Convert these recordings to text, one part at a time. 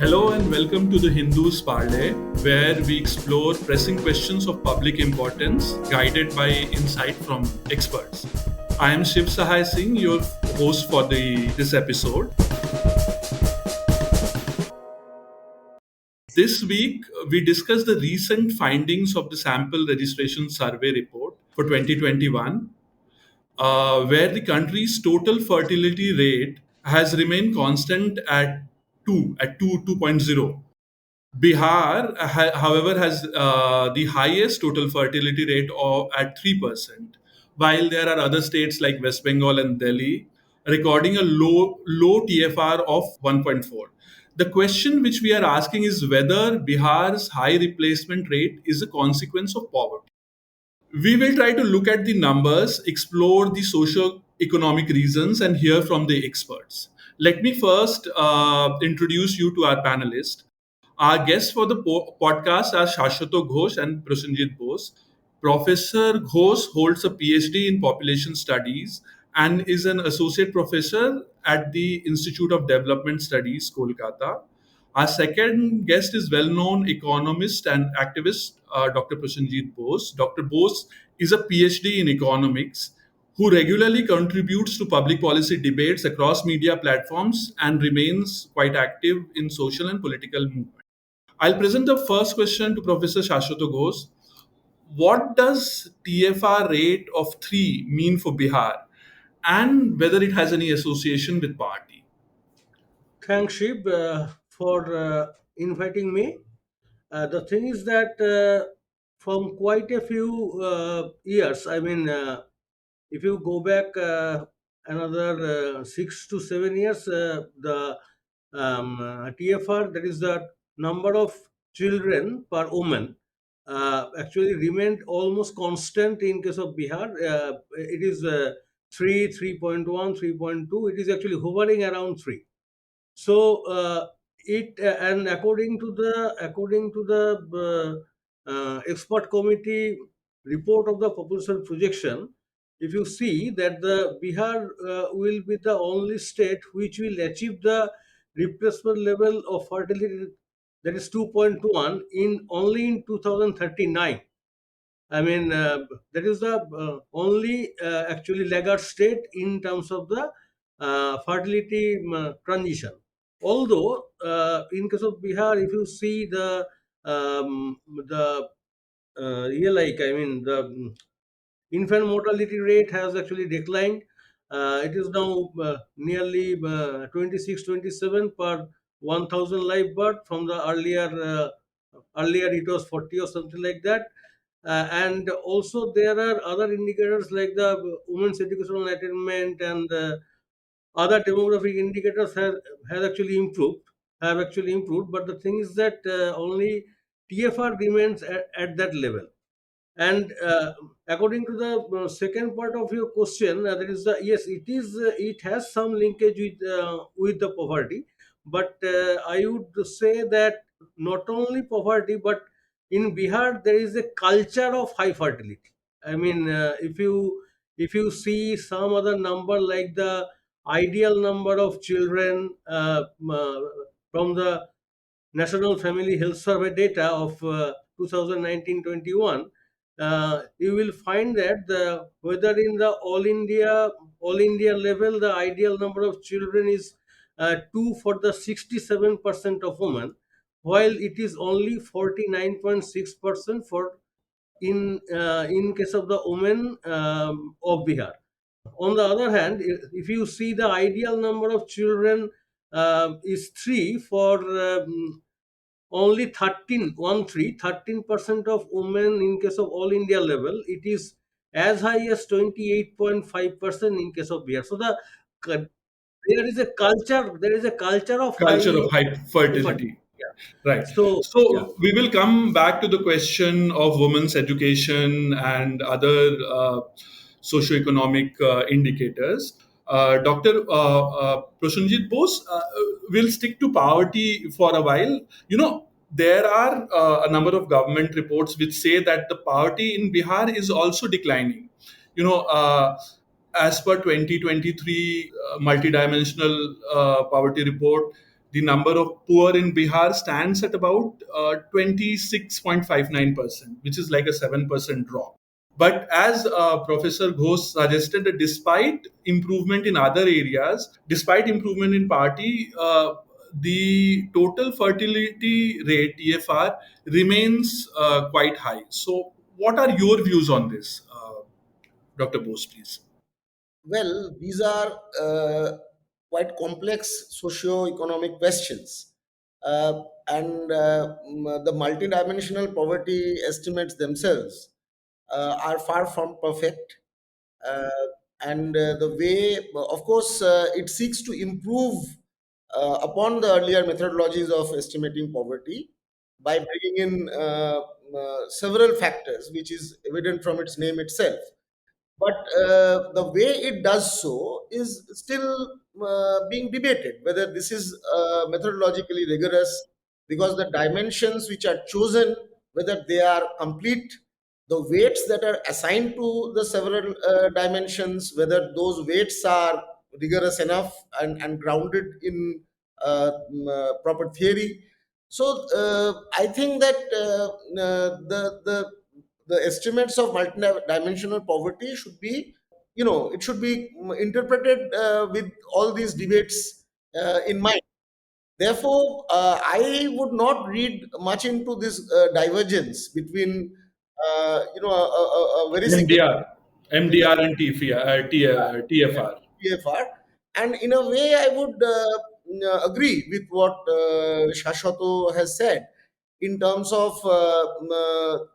Hello and welcome to the Hindu's Parley, where we explore pressing questions of public importance guided by insight from experts. I am Shiv Sahay Singh, your host for this episode. This week, we discuss the recent findings of the Sample Registration Survey report for 2021, where the country's total fertility rate has remained constant at 2.0. Bihar, however, has the highest total fertility rate at 3%, while there are other states like West Bengal and Delhi recording a low TFR of 1.4. The question which we are asking is whether Bihar's high replacement rate is a consequence of poverty. We will try to look at the numbers, explore the socio-economic reasons, and hear from the experts. Let me first introduce you to our panelists. Our guests for the podcast are Saswata Ghosh and Prasenjit Bose. Professor Ghosh holds a PhD in population studies and is an associate professor at the Institute of Development Studies, Kolkata. Our second guest is well-known economist and activist, Dr. Prasenjit Bose. Dr. Bose is a PhD in economics who regularly contributes to public policy debates across media platforms and remains quite active in social and political movements. I'll present the first question to Professor Saswata Ghosh. What does TFR rate of 3 mean for Bihar and whether it has any association with party? Thanks, Shiv, for inviting me. The thing is that from quite a few years, if you go back another 6 to 7 years, the TFR, that is the number of children per woman, actually remained almost constant in case of Bihar. It is 3, 3.1, 3.2. It is actually hovering around 3. So it and according to the expert committee report of the population projection, if you see that the Bihar will be the only state which will achieve the replacement level of fertility, that is 2.1, in only in 2039. That is the only actually laggard state in terms of the fertility transition. Although, in case of Bihar, if you see the the infant mortality rate has actually declined. It is now nearly 26, 27 per 1,000 live birth. From the earlier it was 40 or something like that. And also there are other indicators like the women's educational attainment and other demographic indicators have actually improved. But the thing is that only TFR remains at that level. And according to the second part of your question, there is the yes, it has some linkage with the poverty, but I would say that not only poverty, but in Bihar there is a culture of high fertility. If you see some other number like the ideal number of children from the National Family Health Survey data of 2019-21, you will find that whether in the all India level, the ideal number of children is 2 for the 67% of women, while it is only 49.6% for in case of the women of Bihar. On the other hand, if you see the ideal number of children is 3 for only 13% of women in case of all India level. It is as high as 28.5% in case of Bihar. So cu- there is a culture of Culture high of high fertility. fertility. Right. So yeah. So we will come back to the question of women's education and other socioeconomic indicators. Dr. Prasenjit Bose, will stick to poverty for a while. There are a number of government reports which say that the poverty in Bihar is also declining. You know, uh, as per 2023 multidimensional poverty report, the number of poor in Bihar stands at about 26.59%, which is like a 7% drop. But as Professor Ghosh suggested, that despite improvement in other areas, despite improvement in party, the total fertility rate (TFR) remains quite high. So, what are your views on this, Dr. Bose, please? Well, these are quite complex socio-economic questions. And the multidimensional poverty estimates themselves are far from perfect. Uh, and the way, of course, it seeks to improve upon the earlier methodologies of estimating poverty by bringing in several factors, which is evident from its name itself. But the way it does so is still being debated whether this is methodologically rigorous, because the dimensions which are chosen, whether they are complete, the weights that are assigned to the several dimensions, whether those weights are rigorous enough and grounded in proper theory. So I think that the estimates of multidimensional poverty should be, it should be interpreted with all these debates in mind. Therefore, I would not read much into this divergence between, a very significant MDR, MDR and TFR. TFR. And in a way, I would agree with what Shashwato has said in terms of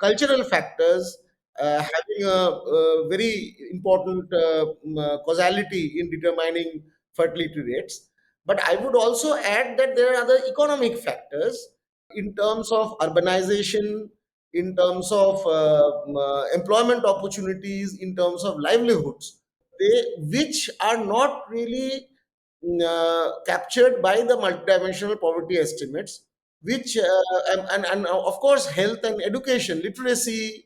cultural factors having a very important causality in determining fertility rates. But I would also add that there are other economic factors in terms of urbanization, in terms of employment opportunities, in terms of livelihoods, which are not really captured by the multidimensional poverty estimates, which and of course health and education, literacy,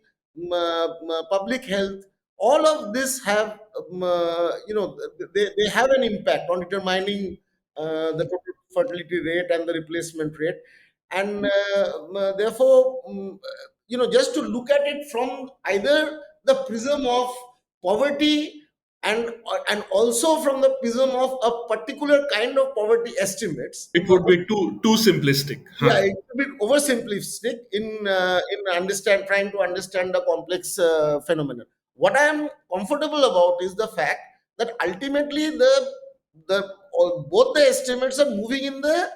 public health, all of this have they have an impact on determining the total fertility rate and the replacement rate. And therefore, just to look at it from either the prism of poverty and also from the prism of a particular kind of poverty estimates. It would be too simplistic. Yeah, Huh. it's a bit oversimplistic in trying to understand the complex phenomenon. What I am comfortable about is the fact that ultimately both the estimates are moving in the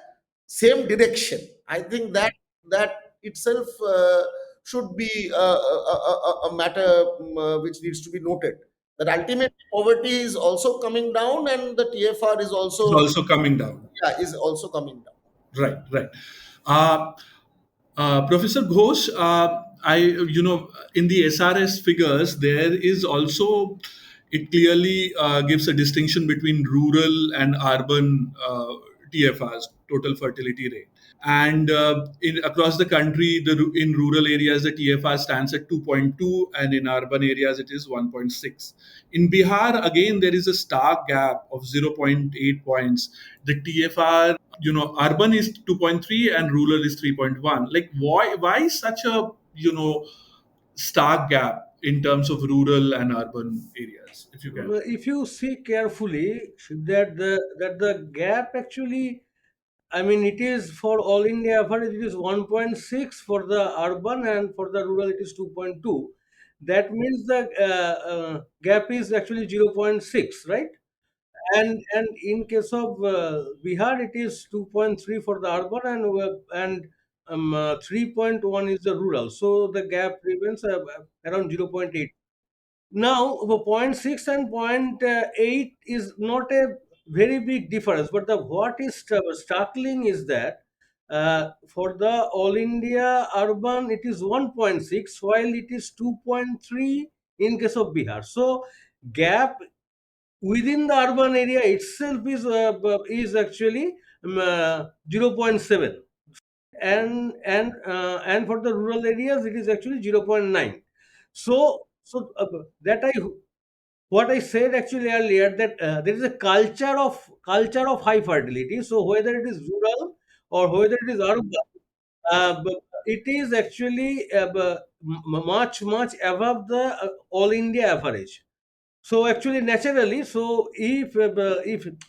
same direction. I think that itself should be a matter which needs to be noted. That ultimately poverty is also coming down, and the TFR is It's also, also coming down. yeah, is also coming down. Right, right. Uh, Professor Ghosh, in the SRS figures, there is also, it clearly gives a distinction between rural and urban TFRs, total fertility rate. And across the country, in rural areas, the TFR stands at 2.2, and in urban areas, it is 1.6. In Bihar, again, there is a stark gap of zero point 0.8 points. The TFR, urban is 2.3 and rural is 3.1. Like, why such a, stark gap in terms of rural and urban areas, if you can? If you see carefully, that the gap actually, I mean, it is for all India average, it is 1.6 for the urban, and for the rural, it is 2.2. That means the gap is actually zero point 0.6, right? And in case of Bihar, it is 2.3 for the urban, and 3.1 is the rural. So the gap remains around zero point 0.8. Now, the point 0.6 and point 0.8 is not a very big difference, but the what is startling is that for the all India urban it is 1.6, while it is 2.3 in case of Bihar. So gap within the urban area itself is actually zero point 0.7, and for the rural areas it is actually zero point 0.9. So that I what I said actually earlier, that there is a culture of high fertility. So whether it is rural or whether it is urban, it is actually much above the all India average. So actually, naturally, so if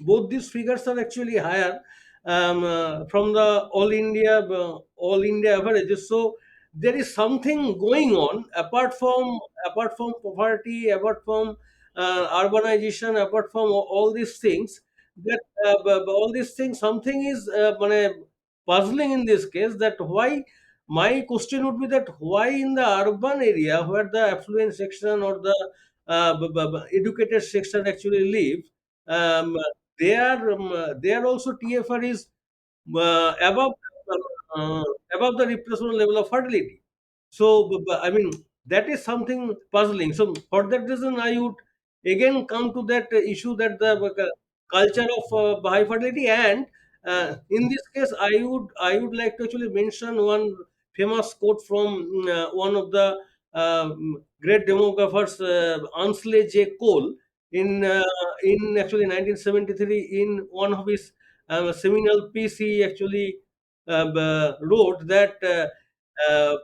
both these figures are actually higher from the all India averages, so there is something going on apart from poverty, apart from urbanization, apart from all these things. That all these things, something is puzzling in this case. That why my question would be that why in the urban area where the affluent section or the educated section actually live, um, they are also TFR is above uh, above the replacement level of fertility. So, I mean, that is something puzzling. So, for that reason, I would again come to that issue, that the culture of high fertility, and in this case, I would like to actually mention one famous quote from one of the great demographers, Ansley J. Cole, in actually 1973, in one of his seminal piece, he actually wrote that uh,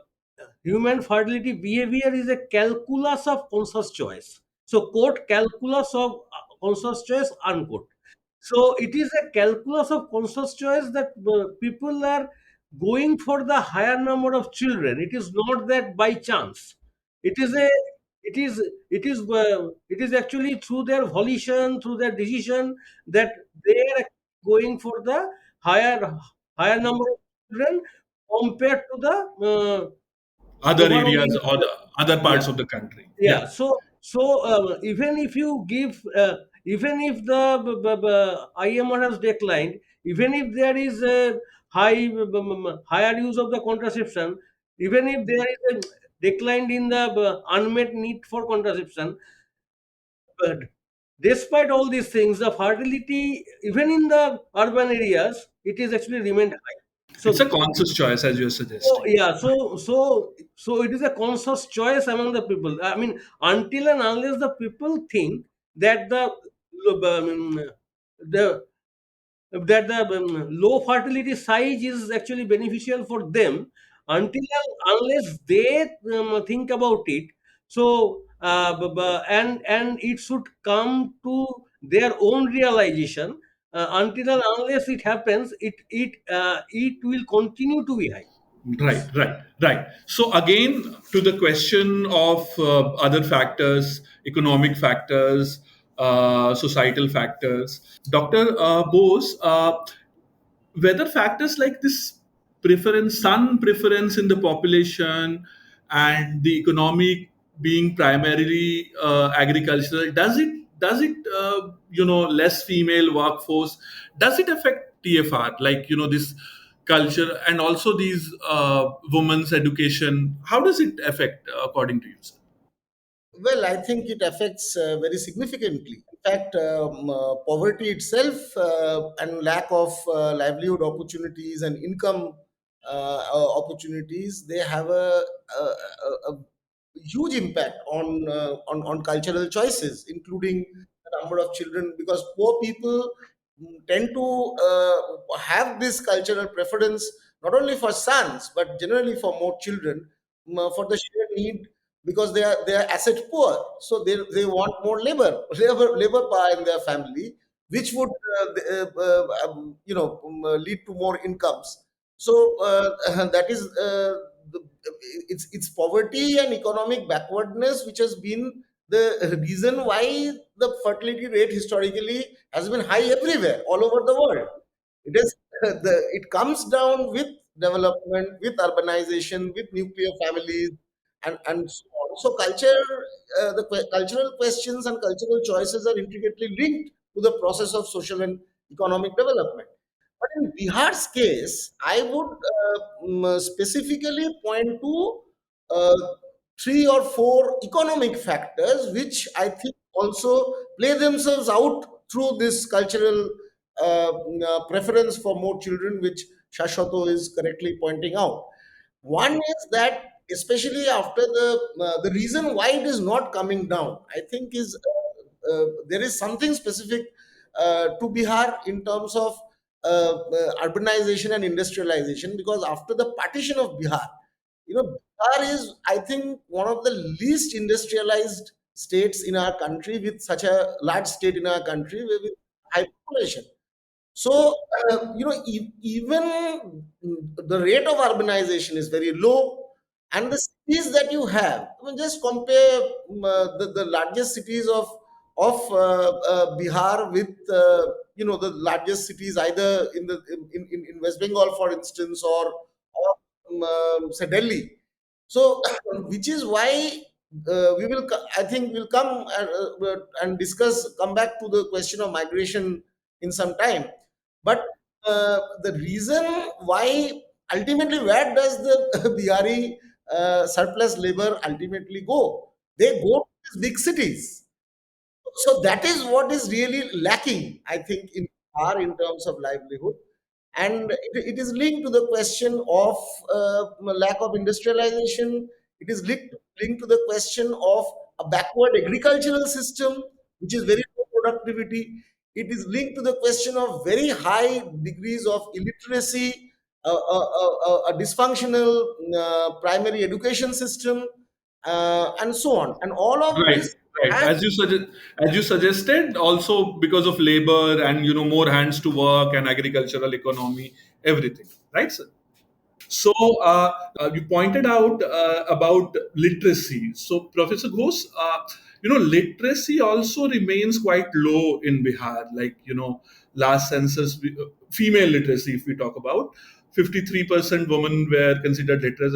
human fertility behavior is a calculus of conscious choice. So, quote, calculus of conscious choice, unquote. So, it is a calculus of conscious choice that people are going for the higher number of children. It is not that by chance. It is a it is actually through their volition, through their decision, that they are going for the higher higher number of children compared to the Other overall areas or income. the other Yeah, parts of the country. Yeah. yeah. So even if you give, even if the IMR has declined, even if there is a higher use of the contraception, even if there is a decline in the unmet need for contraception, but despite all these things, the fertility, even in the urban areas, it is actually remained high. It's a So, conscious choice, as you're so suggesting. yeah, so it is a conscious choice among the people. I mean, until and unless the people think that the low fertility size is actually beneficial for them, until and unless they think about it. So and it should come to their own realization. Until and unless it happens, it will continue to be high. Right, right, right. So again, to the question of other factors, economic factors, societal factors, Dr. Bose, whether factors like this preference, sun preference in the population, and the economic being primarily agricultural, does it less female workforce, does it affect TFR, like this culture and also these women's education, how does it affect according to you, sir? Well, I think it affects very significantly. In fact, poverty itself and lack of livelihood opportunities and income opportunities, they have a huge impact on cultural choices, including the number of children, because poor people tend to have this cultural preference not only for sons but generally for more children, for the sheer need, because they are asset poor, so they want more labor power in their family, which would lead to more incomes. So that is it's poverty and economic backwardness which has been the reason why the fertility rate historically has been high everywhere all over the world. It is it comes down with development, with urbanization, with nuclear families, and so on. So cultural questions and cultural choices are intricately linked to the process of social and economic development. But in Bihar's case, I would specifically point to uh, three or four economic factors, which I think also play themselves out through this cultural preference for more children, which Shashwato is correctly pointing out. One is that, especially after the reason why it is not coming down, I think is there is something specific to Bihar in terms of urbanization and industrialization, because after the partition of Bihar, Bihar is, I think, one of the least industrialized states in our country, with such a large state in our country with high population. So, even the rate of urbanization is very low, and the cities that you have, I mean, just compare the largest cities of Bihar with the largest cities either in West Bengal, for instance, or say Delhi. So, which is why I think we'll come and discuss, come back to the question of migration in some time. But the reason why, ultimately, where does the Bihari surplus labor ultimately go? They go to these big cities. So that is what is really lacking, I think, in Bihar in terms of livelihood. And it is linked to the question of lack of industrialization. It is linked to the question of a backward agricultural system, which is very low productivity. It is linked to the question of very high degrees of illiteracy, a dysfunctional primary education system, and so on. And all of Right, this right. has, As you suggested, also because of labor and more hands to work and agricultural economy, everything. Right, sir? So you pointed out about literacy. So Professor Ghosh, literacy also remains quite low in Bihar. Like last census, female literacy, if we talk about, 53% women were considered literate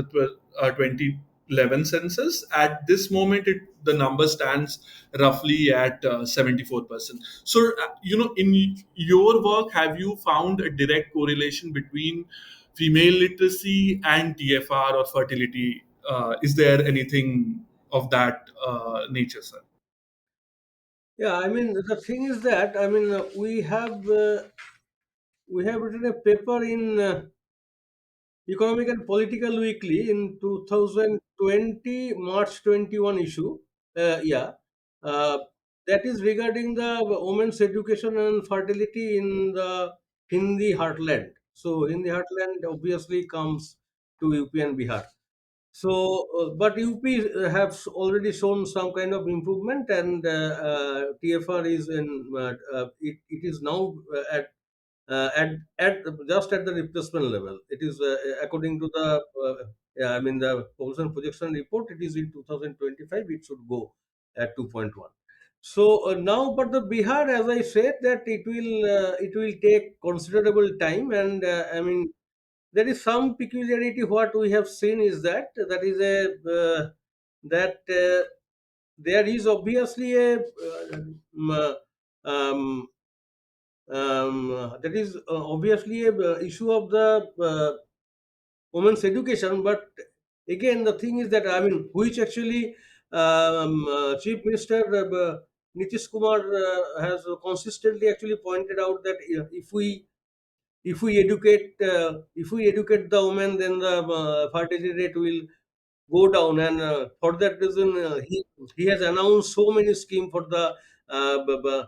at 2011 census. At this moment, the number stands roughly at 74%. So in your work, have you found a direct correlation between female literacy and TFR or fertility? Is there anything of that nature, sir? Yeah, I mean, the thing is that, I mean, we have written a paper in Economic and Political Weekly in 2020 March 21 issue. Yeah, uh, that is regarding the women's education and fertility in the Hindi heartland. So Hindi heartland obviously comes to UP and Bihar. So, but UP have already shown some kind of improvement, and TFR is it is now at just at the replacement level. It is according to the yeah, I mean the population projection report. It is in 2025. It should go at 2.1. So now, but the Bihar, as I said, that it will take considerable time, and I mean there is some peculiarity. What we have seen is that that there is obviously a um, that is obviously a issue of the women's education. But again, the thing is that, I mean, which actually Chief Minister Nitish Kumar has consistently actually pointed out that if we educate the women, then the fertility rate will go down. And for that reason, he has announced so many schemes for the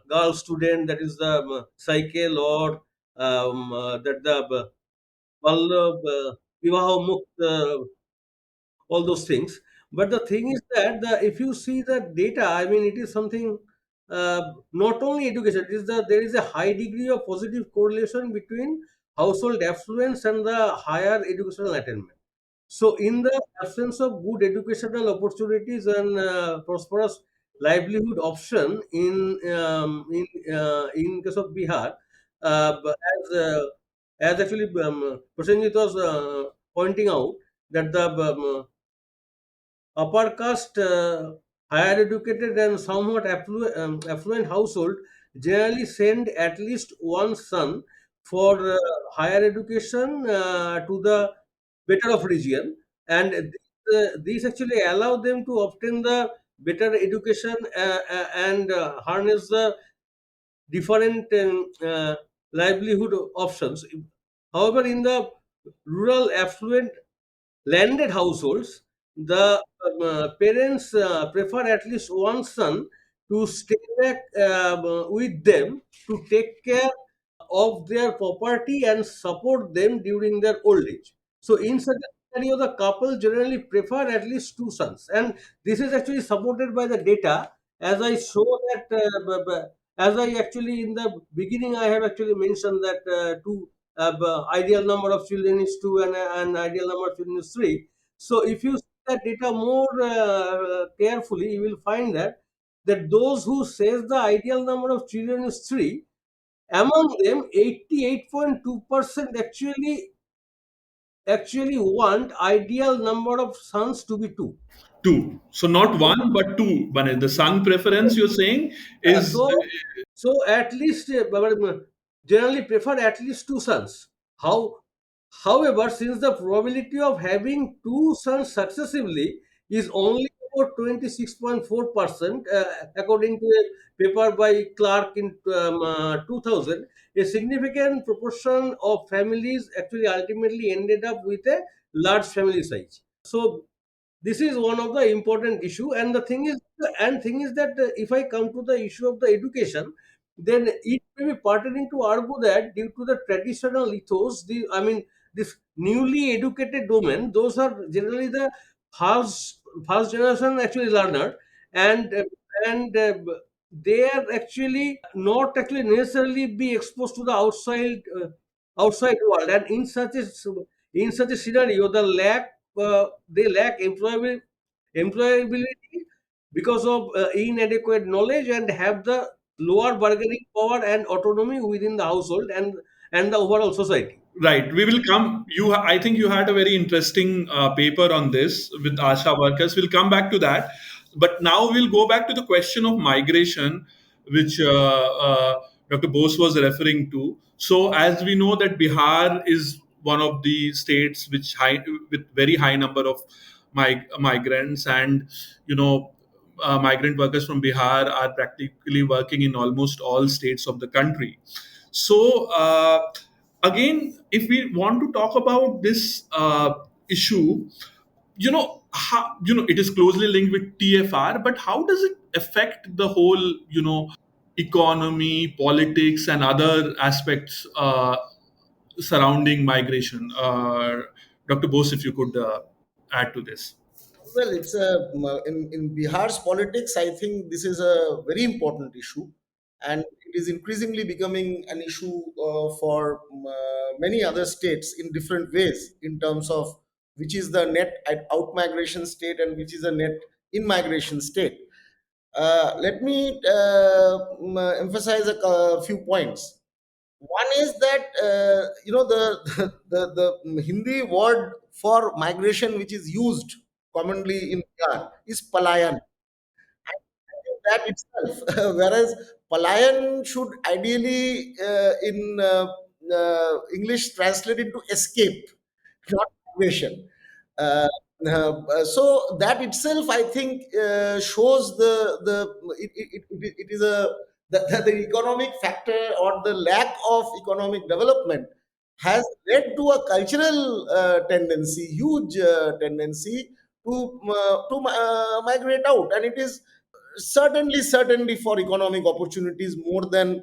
girl student, that is the cycle, or that the Vallabh, Vivaho Mukt, all those things. But the thing is that if you see the data, I mean, it is something, not only education, it is there is a high degree of positive correlation between household affluence and the higher educational attainment. So, in the absence of good educational opportunities and prosperous livelihood option in case of Bihar, as actually Prasenjit was pointing out, that the upper caste, higher educated and somewhat affluent household generally send at least one son for higher education to the better of region, and these actually allow them to obtain the better education and harness the different livelihood options. However, in the rural affluent landed households, the parents prefer at least one son to stay back with them to take care of their property and support them during their old age. So, in such a scenario, the couple generally prefer at least two sons, and this is actually supported by the data. As I show that, as I actually in the beginning, I have actually mentioned that two ideal number of children is two, and an ideal number of children is three. So, if you see that data more carefully, you will find that those who says the ideal number of children is three, among them, 88.2% actually want ideal number of sons to be two. Two. So not one, but two. But the son preference you're saying Uh, is so, so at least generally prefer at least two sons. How, however, since the probability of having two sons successively is only about 26.4%, according to a paper by Clark in 2000, a significant proportion of families actually ultimately ended up with a large family size. So this is one of the important issue, and thing is that if I come to the issue of the education, then it may be pertinent to argue that due to the traditional ethos, this newly educated women, those are generally the first generation actually learner, and they are actually not actually necessarily be exposed to the outside world, and in such a scenario, they lack employability because of inadequate knowledge, and have the lower bargaining power and autonomy within the household and the overall society. right. We will come. I think you had a very interesting paper on this with ASHA workers. We'll come back to that. But now we'll go back to the question of migration, which Dr. Bose was referring to. So, as we know that Bihar is one of the states with very high number of migrants, and you know, migrant workers from Bihar are practically working in almost all states of the country. So, again, if we want to talk about this issue, it is closely linked with TFR, but how does it affect the whole, economy, politics, and other aspects surrounding migration? Dr. Bose, if you could add to this. Well, it's in Bihar's politics. I think this is a very important issue, and it is increasingly becoming an issue for many other states in different ways in terms of which is the net out migration state and which is a net in migration state. Let me emphasize a few points. One is that the Hindi word for migration, which is used commonly in Bihar, is palayan. I think that itself, whereas palayan should ideally in English translate into escape, not migration. Uh, so that itself, I think, shows it is the economic factor or the lack of economic development has led to a cultural tendency, huge tendency to migrate out, and it is certainly for economic opportunities more than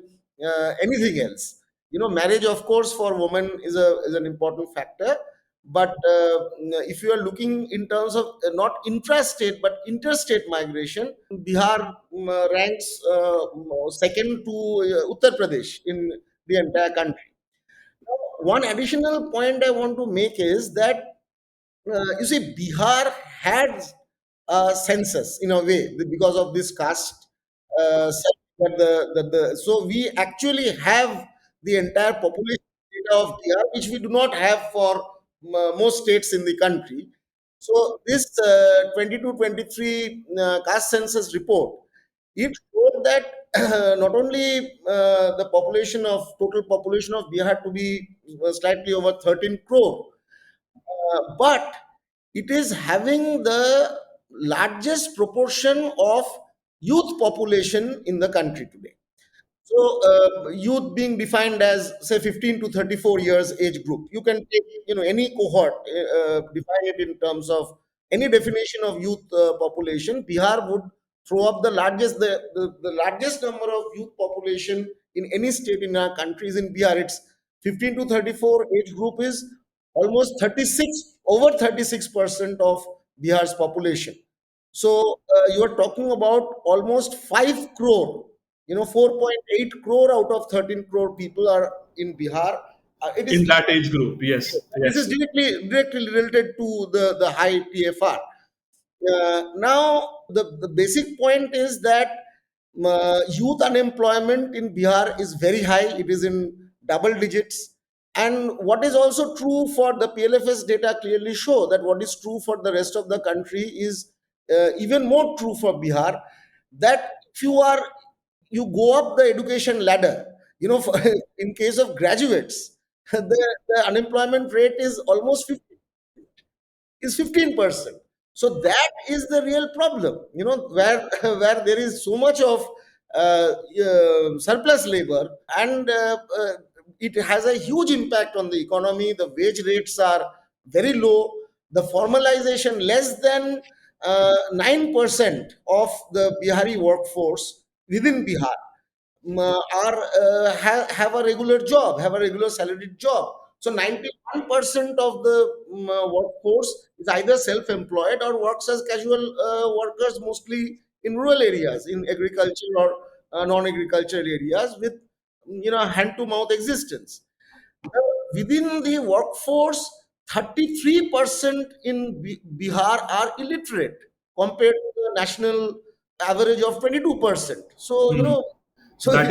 anything else. Marriage, of course, for women is an important factor, but if you are looking in terms of not intrastate but interstate migration, Bihar ranks second to Uttar Pradesh in the entire country. One additional point I want to make is that you see, Bihar had a census in a way because of this caste. So we actually have the entire population data of Bihar, which we do not have for most states in the country. So this 22-23 caste census report, it showed that not only the total population of Bihar to be slightly over 13 crore, but it is having the largest proportion of youth population in the country today. So, youth being defined as say 15 to 34 years age group. You can take any cohort, define it in terms of any definition of youth population. Bihar would throw up the largest number of youth population in any state in our country is in Bihar. It's 15 to 34 age group is almost 36, over 36% of Bihar's population. So you are talking about almost 5 crore, 4.8 crore out of 13 crore people are in Bihar. It In is that age group. Yes, this is yes. directly related to the high TFR. Now, the basic point is that youth unemployment in Bihar is very high. It is in double digits. And what is also true for the PLFS data clearly show that what is true for the rest of the country is even more true for Bihar. That if you go up the education ladder, in case of graduates, the unemployment rate is almost 50, is 15%. So that is the real problem, where where there is so much of surplus labor, and it has a huge impact on the economy. The wage rates are very low. The formalization, less than 9% of the Bihari workforce within Bihar have a regular job, have a regular salaried job. So 91% of the workforce is either self-employed or works as casual workers, mostly in rural areas, in agriculture or non-agricultural areas, with hand-to-mouth existence. Within the workforce, 33% in Bihar are illiterate compared to the national average of 22%. So Hmm. so That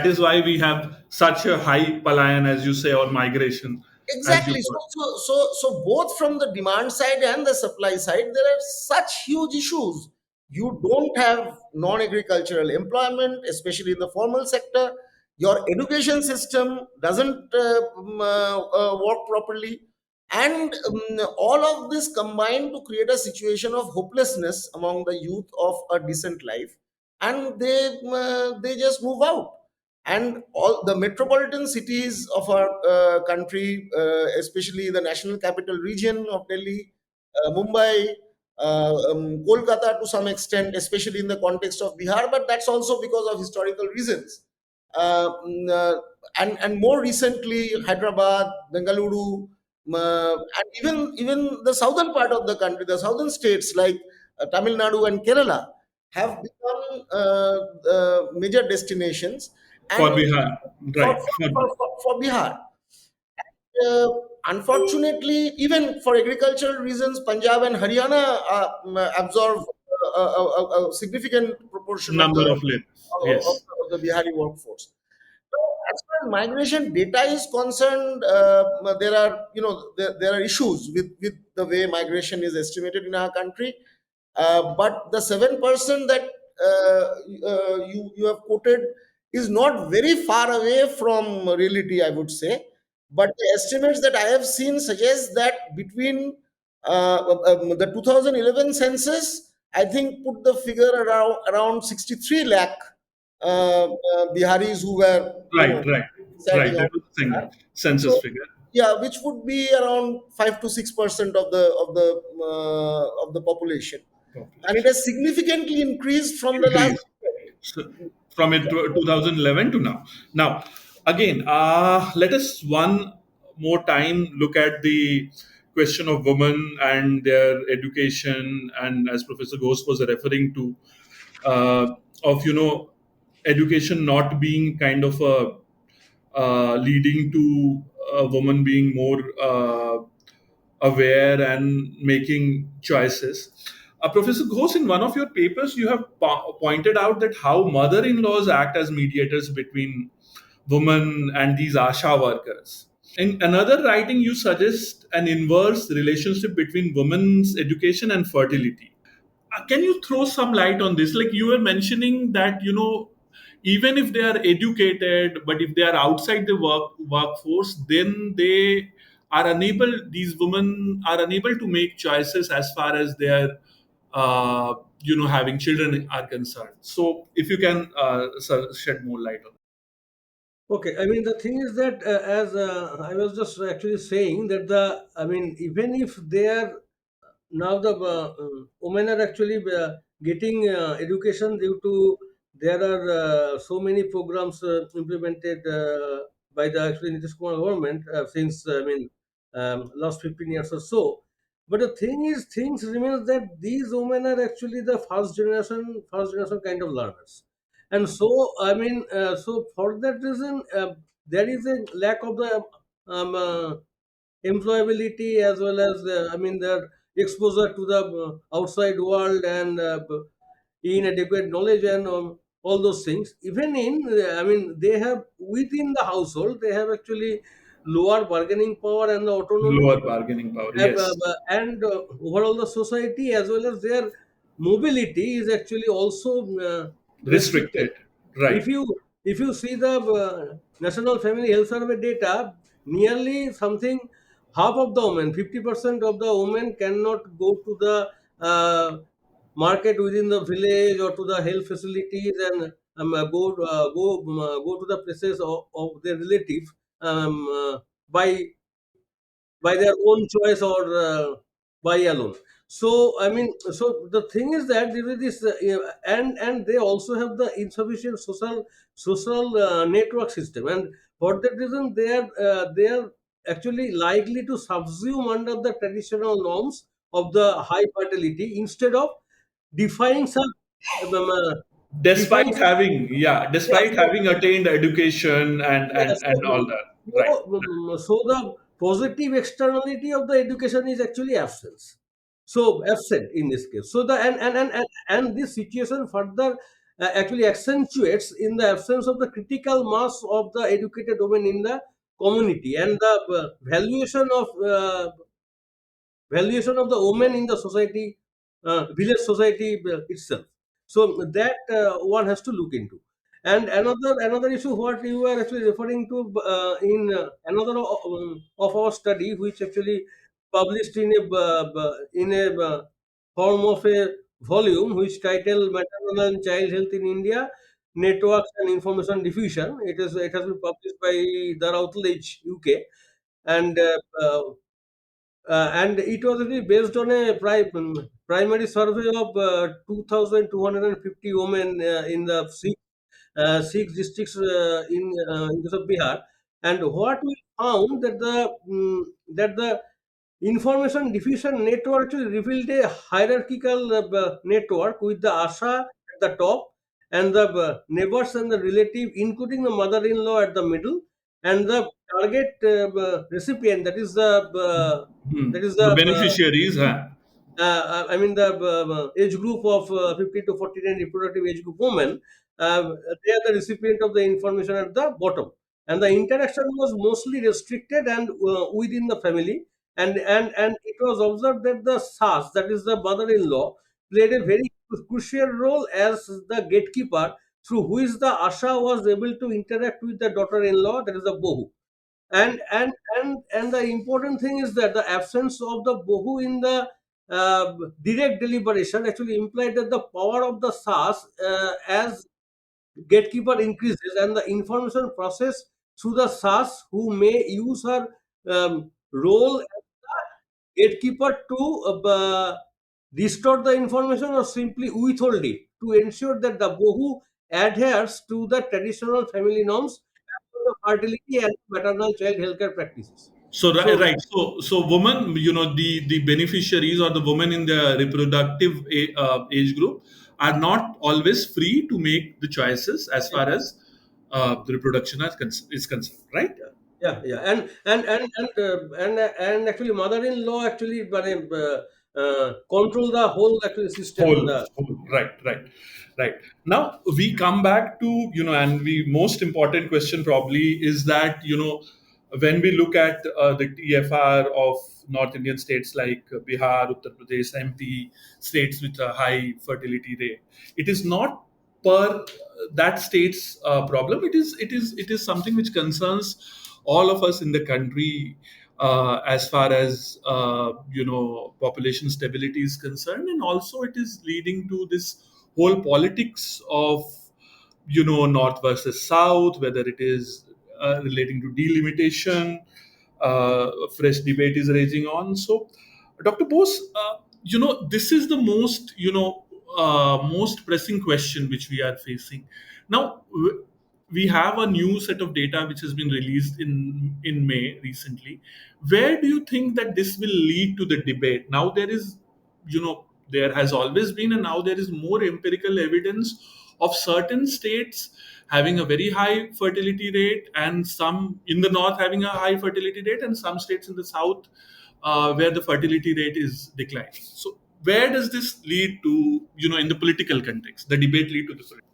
is why we have such a high palayan, as you say, or migration, as you exactly. put. So both from the demand side and the supply side, there are such huge issues. You don't have non-agricultural employment, especially in the formal sector. Your education system doesn't work properly, and all of this combined to create a situation of hopelessness among the youth of a decent life, and they just move out. And all the metropolitan cities of our country, especially the national capital region of Delhi, Mumbai, Kolkata to some extent, especially in the context of Bihar, but that's also because of historical reasons. Uh, mm, uh, and more recently, Hyderabad, Bengaluru, and even the southern part of the country, the southern states like Tamil Nadu and Kerala, have become major destinations, For and Bihar, for right? for Bihar. Unfortunately, even for agricultural reasons, Punjab and Haryana absorb a significant proportion of Number of lives. Yes. the Bihari workforce. So, as far as migration data is concerned, there are there are issues with the way migration is estimated in our country. But the 7% that you have quoted is not very far away from reality, I would say. But the estimates that I have seen suggest that between the 2011 census, I think put the figure around 63 lakh Biharis who were Right, right, residing right. out That was the there. census So figure. yeah, which would be around 5 to 6% of the population, and it Population has significantly increased from the last increase. So from it 2011 to now. Now, again, let us one more time look at the question of women and their education, and as Professor Ghosh was referring to, of education not being kind of a leading to a woman being more aware and making choices. Professor Ghosh, in one of your papers, you have pointed out that how mother-in-laws act as mediators between women and these ASHA workers. In another writing, you suggest an inverse relationship between women's education and fertility. Can you throw some light on this? Like you were mentioning that even if they are educated, but if they are outside the workforce, then they are unable. These women are unable to make choices as far as their having children are concerned. So if you can shed more light on Okay, I mean the thing is that as I was just actually saying that even if they are now the women are actually getting education due to there are so many programs implemented by the actually Nitish Kumar government since last 15 years or so. But the thing is, things remains that these women are actually the first generation kind of learners, and so so for that reason, there is a lack of the um, uh, employability as well as their exposure to the outside world and inadequate knowledge and all those things. Even in they have within the household they have actually lower bargaining power and the autonomy, Lower bargaining power. Yes. and overall the society as well as their mobility is actually also restricted. Restricted. Right. If you see the National Family Health Survey data, nearly something half of the women, 50% of the women cannot go to the market within the village or to the health facilities and go to the places of their relative um, uh, by by their own choice or by alone. So so the thing is that there is this and they also have the insufficient social network system, and for that reason they are actually likely to subsume under the traditional norms of the high fertility instead of defying some um, uh, defying Despite some having, yeah, yeah despite so having attained education and yeah, and all that. Right. so the positive externality of the education is actually absence. So absent in this case. So the and this situation further actually accentuates in the absence of the critical mass of the educated women in the community, and the valuation of the woman in the society, village society itself. So that one has to look into. And another issue what you were actually referring to in another of our study, which actually published in a form of a volume which titled Maternal and Child Health in India, Networks and Information Diffusion. It has been published by the Routledge, UK, and it was really based on a primary survey of 2,250 women in the six districts in case of Bihar. And what we found that the information diffusion network actually revealed a hierarchical network with the Asha at the top and the neighbors and the relative, including the mother-in-law at the middle, and the target recipient, Hmm. that is The the beneficiaries, huh? the age group of 50 to 49 reproductive age group women, they are the recipient of the information at the bottom. And the interaction was mostly restricted and within the family. And it was observed that the SAS, that is the mother-in-law, played a very crucial role as the gatekeeper through which the Asha was able to interact with the daughter-in-law, that is the Bohu. And the important thing is that the absence of the bohu in the direct deliberation actually implied that the power of the SAS as gatekeeper increases, and the information process through the SAS, who may use her role as the gatekeeper to distort the information or simply withhold it to ensure that the bohu adheres to the traditional family norms, the fertility and maternal child healthcare practices. So right, So right. So women, the beneficiaries or the women in the reproductive age group are not always free to make the choices as far as the reproduction is concerned. Right. yeah, and actually, mother-in-law actually control the whole actually system. Right, right, right. Now we come back to, and the most important question probably is that, when we look at the TFR of North Indian states like Bihar, Uttar Pradesh, MP, states with a high fertility rate, it is not per that state's problem. It is something which concerns all of us in the country, as far as population stability is concerned, and also it is leading to this whole politics of north versus south, whether it is relating to delimitation. Fresh debate is raging on. So, Dr. Bose, this is the most most pressing question which we are facing now. We have a new set of data which has been released in May recently. Where do you think that this will lead to the debate? Now there is, there has always been, and now there is more empirical evidence of certain states having a very high fertility rate, and some in the north having a high fertility rate, and some states in the south where the fertility rate is declining. So where does this lead to, in the political context, the debate lead to the political?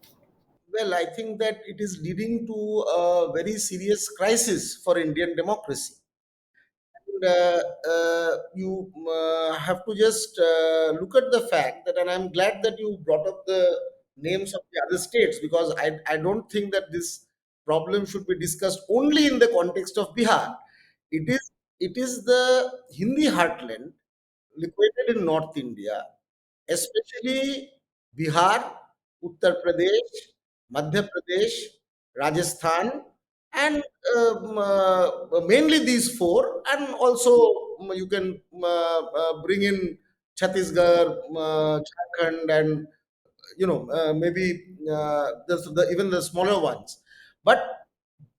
Well, I think that it is leading to a very serious crisis for Indian democracy. And, you have to just look at the fact that, and I'm glad that you brought up the names of the other states, because I don't think that this problem should be discussed only in the context of Bihar. It is the Hindi heartland located in North India, especially Bihar, Uttar Pradesh, Madhya Pradesh, Rajasthan, and mainly these four, and also you can bring in Chhattisgarh, Jharkhand, and maybe even the smaller ones. But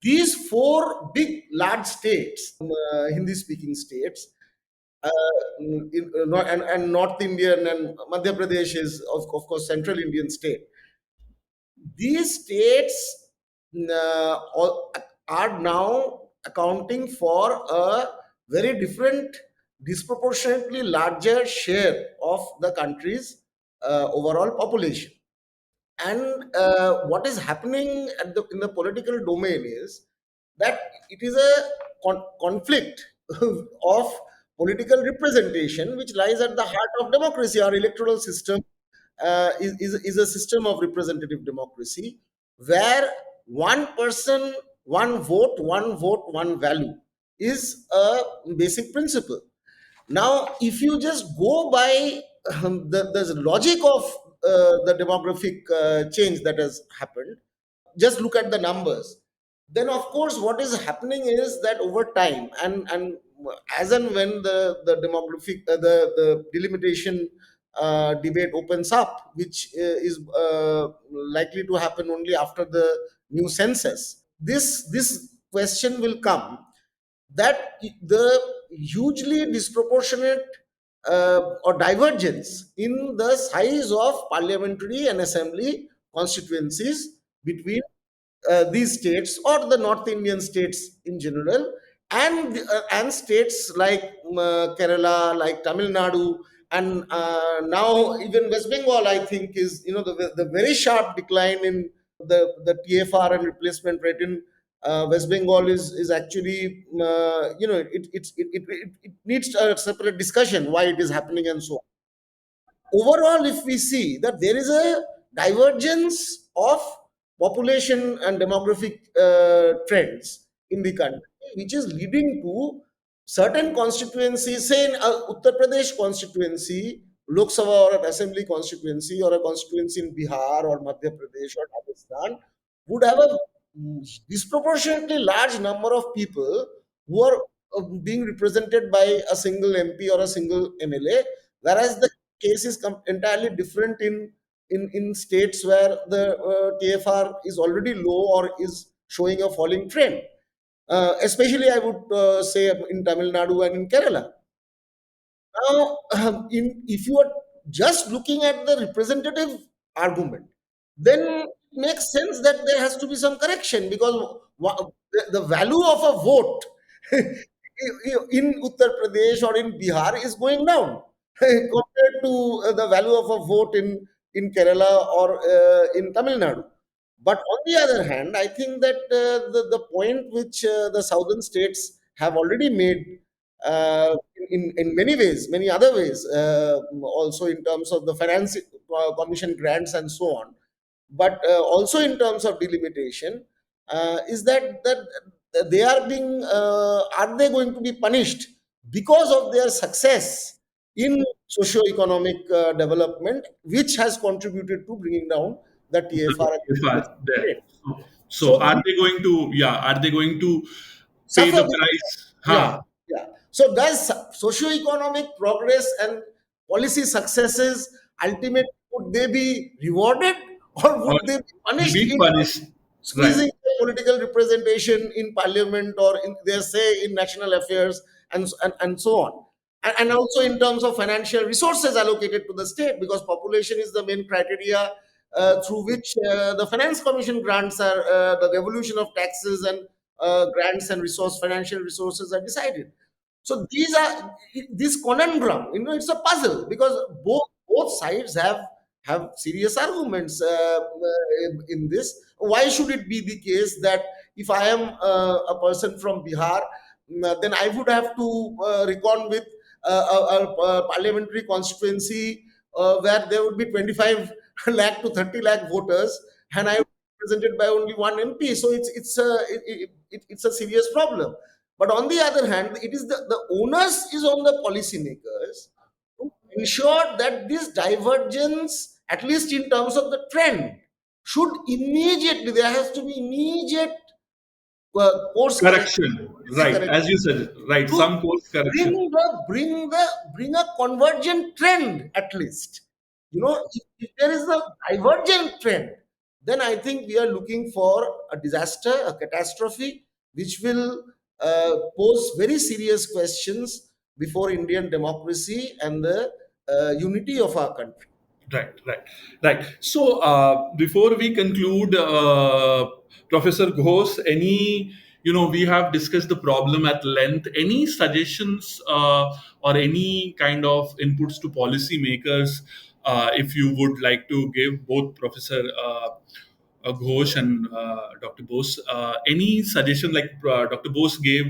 these four big, large states, Hindi-speaking states, uh, and North Indian and Madhya Pradesh is of course Central Indian state. These states are now accounting for a very different, disproportionately larger share of the country's overall population. And what is happening in the political domain is that it is a conflict of political representation which lies at the heart of democracy. Our electoral system is a system of representative democracy where one person, one vote, one value is a basic principle. Now, if you just go by the logic of the demographic change that has happened, just look at the numbers, then of course what is happening is that over time, and as and when the demographic the delimitation debate opens up, which is likely to happen only after the new census, this question will come, that the hugely disproportionate or divergence in the size of parliamentary and assembly constituencies between these states or the North Indian states in general, and states like Kerala, like Tamil Nadu, and now even West Bengal, I think, is the very sharp decline in the TFR and replacement rate in West Bengal is actually it needs a separate discussion why it is happening and so on. Overall, if we see that there is a divergence of population and demographic trends in the country, which is leading to certain constituencies, say in Uttar Pradesh constituency, Lok Sabha or an assembly constituency or a constituency in Bihar or Madhya Pradesh or Rajasthan, would have a disproportionately large number of people who are being represented by a single MP or a single MLA, whereas the case is entirely different in states where the TFR is already low or is showing a falling trend. Especially, I would say in Tamil Nadu and in Kerala. Now, if you are just looking at the representative argument, then it makes sense that there has to be some correction, because the value of a vote in Uttar Pradesh or in Bihar is going down compared to the value of a vote in Kerala or in Tamil Nadu. But on the other hand, I think that the point which the southern states have already made in many ways, many other ways, also in terms of the finance commission grants and so on, but also in terms of delimitation, is that they are they going to be punished because of their success in socio-economic development, which has contributed to bringing down the TFR and If are replacement there. rate. So So are they going to, yeah, are they going to pay suffer the because of, price? yeah, Huh. yeah. So does socio-economic progress and policy successes ultimately would they be rewarded or Or would they be will punished be in punished. Right. squeezing their political representation in parliament or in their say in national affairs and so on? And also in terms of financial resources allocated to the state, because population is the main criteria through which the finance commission grants are the devolution of taxes and grants and financial resources are decided. So these are this conundrum. It's a puzzle because both sides have serious arguments in this. Why should it be the case that if I am a person from Bihar, then I would have to recon with a parliamentary constituency where there would be 25 lakh to 30 lakh voters, and I would be represented by only one MP. So it's a serious problem. But on the other hand, it is the onus is on the policymakers to ensure that this divergence, at least in terms of the trend, should immediately, there has to be immediate course correction, Correction. policy Right. correction As you said, right. to Some course bring correction. bring a convergent trend at least. If there is a divergent trend, then I think we are looking for a disaster, a catastrophe, which will pose very serious questions before Indian democracy and the unity of our country. Right, right, right. So, before we conclude, Professor Ghosh, we have discussed the problem at length. Any suggestions or any kind of inputs to policymakers, if you would like to give both Professor Ghosh and Dr. Bose, any suggestion like Dr. Bose gave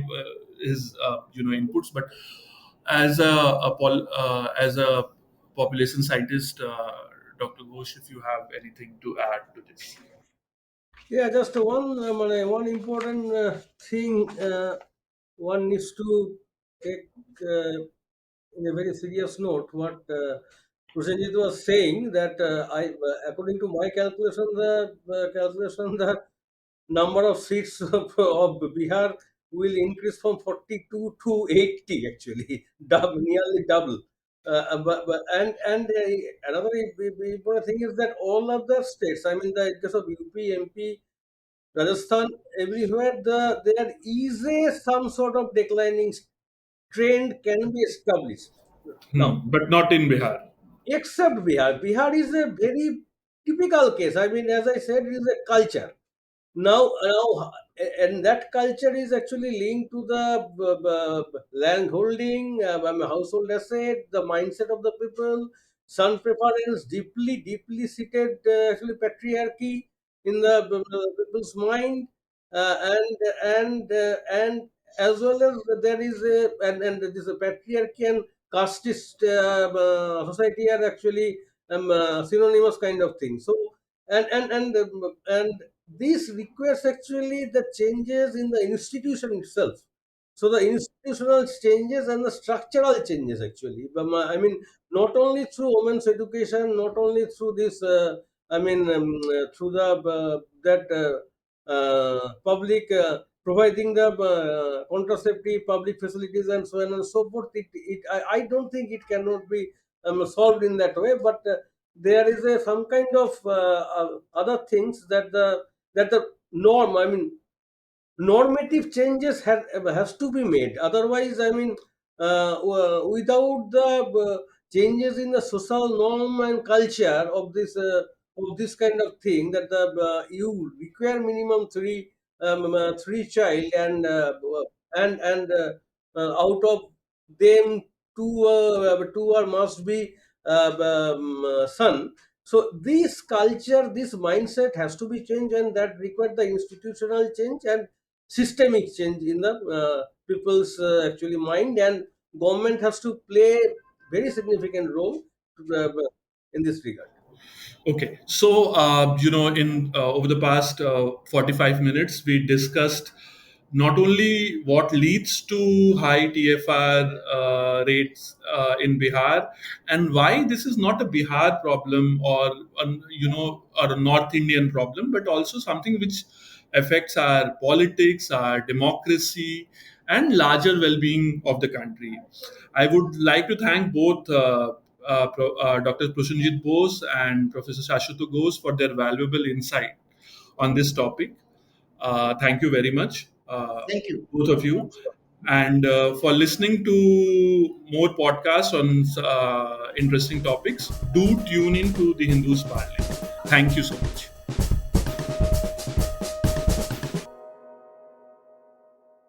his inputs, but as a population scientist, Dr. Ghosh, if you have anything to add to this. Yeah, just one important thing one needs to take in a very serious note. What Prasenjit was saying that according to my calculation, the number of seats of Bihar will increase from 42 to 80 actually, nearly double. And another important thing is that all other states, I mean, the case of UP, MP, Rajasthan, everywhere, there is some sort of declining trend can be established. Now, But not in Bihar. except Bihar, Bihar is a very typical case. I mean, as I said, it is a culture. Now, and that culture is actually linked to the land holding, household asset, the mindset of the people, son preference, deeply seated actually patriarchy in the people's mind, and as well as there is and this patriarchy and casteist society are actually synonymous kind of thing. So and this requires actually the changes in the institution itself. So the institutional changes and the structural changes actually. I mean, not only through women's education, not only through this. Through the that public providing the contraceptive public facilities and so on and so forth. I don't think it cannot be solved in that way, but there is some kind of other things that the norm. I mean, normative changes has to be made. Otherwise, I mean, without the changes in the social norm and culture of this kind of thing, that the you require minimum three child, and out of them two are must be son. So this culture, this mindset has to be changed, and that requires the institutional change and systemic change in the people's actually mind, and government has to play very significant role in this regard. Okay, so in over the past 45 minutes, we discussed not only what leads to high TFR rates in Bihar, and why this is not a Bihar problem or or a North Indian problem, but also something which affects our politics, our democracy, and larger well-being of the country. I would like to thank both Dr. Prasenjit Bose and Professor Shashwata Ghosh for their valuable insight on this topic. Thank you very much, Thank you. both of you, Thanks a lot. and for listening to more podcasts on interesting topics. Do tune in to the Hindus Parley. Thank you so much.